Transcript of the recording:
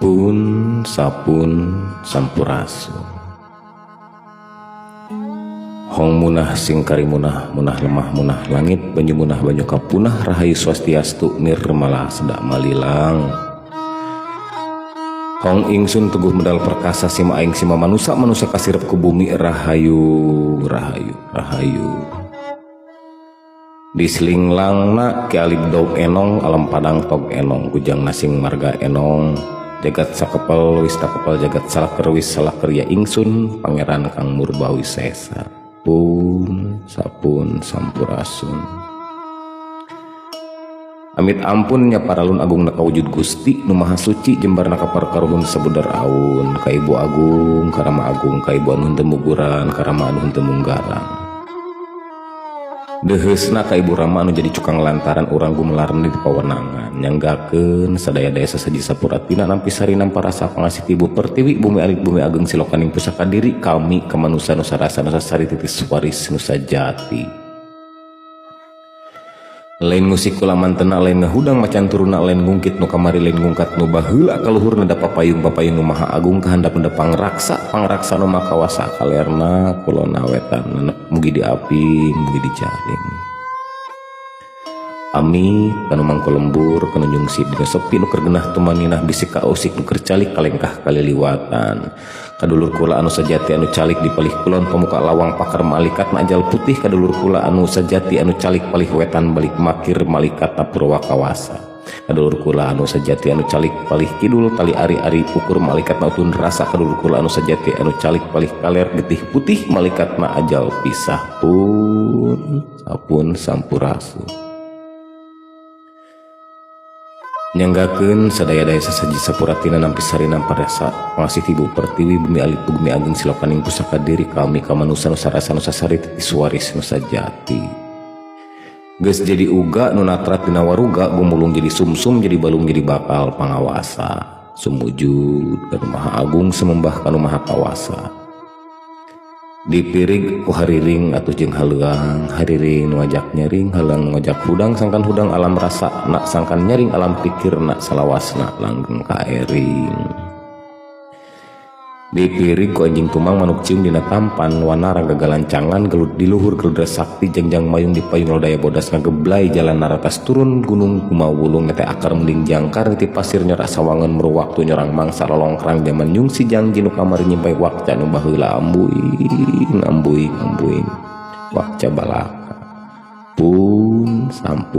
Pun sapun sampurasun. Hong munah singkari munah, munah lemah munah langit, banyu munah banyu kapunah, rahayu swastiastu nirmala sedak malilang. Hong ingsun teguh medal perkasa sima aing sima manusa manusa kasirep ke bumi, rahayu rahayu rahayu. Diselinglang na ke alib daug enong, alam padang tog enong, kujang nasing marga enong, jagat sakepel wis takepel jagat salaker wis salaker ya ingsun, pangeran kang murbawi sesa. Pun sapun sampurasun. Amit ampunnya paralun agung naka wujud Gusti nu maha suci jembar naka parkaruhun sabudar aun, ka ibu agung karama agung, ka ibu anu henteu muguran karama anu henteu munggaran. Deheusna ka ibu rama anu jadi cukang lantaran urang gumelarna di pawenangan, nyanggakeun sadaya-daya sasaji sapuratina nampi sarinam parasa pangasih ibu pertiwi bumi alit bumi ageng silokaning pusaka diri kami kemanusa nu sarasa nu sasari titis waris nu sajati. Lain musik kula mantena lain ngahudang macan turuna lain ngungkit nu kamari lain ngungkat nu baheula kaluhurna da papayung papayung nu maha agung kahandapna pangraksa pangraksa nu makawasa kalerna kulona wetan mugi diaping mugi dicaring. Ami kanu mangko lembur kanu nyungsip dina sepi nu keur genah tumaninah bisik ka ausik nu keur calik kalengkah kaliliwatan. Kadulur kula anu sajati anu calik di palih kulon pemuka lawang pakar malikat najal putih, kadulur kula anu sajati anu calik palih wetan balik makir malikat purwakawasa. Kadulur kula anu sajati anu calik palih kidul tali ari-ari ukur malikat nautun rasa, kadulur kula anu sajati anu calik palih kaler getih putih malikat na ajal pisah. Pun sapun sampurasun. Nyanggakeun sadaya-daya sasaji sapuratina nampi sarinam parasa pangasih ibu pertiwi bumi alit bumi ageng silokaning pusaka diri kami kamanusa nu sarasa nu sasari titis waris nu sajati. Geus jadi uga nu natrat dina waruga, gumulung jadi sumsum jadi balung jadi bakal pangawasa. Sumujud kanu maha agung semembah kanu maha kawasa. Dipirig ku hariring atuh jeung haleuang, hariring ngajak nyaring halang ngajak hudang sangkan hudang alam rasa nak sangkan nyaring alam pikir nak salawasna langgeng ka ering. Dipirig ku anjing tumang manuk cium dina tampan wana raga galancangan gelut di luhur geludra sakti jangjang mayung di payung lodaya bodas ngageblay jalan naratas turun gunung kumawulung nete akar mending jangkar ti pasir nyorak sawangan meru waktu nyorang mangsa lolongkrang jaman nyungsi janji nu kamari nyimpai wakca nu baheula ambuing ambuing ambuing wakca balaka. Pun sampun.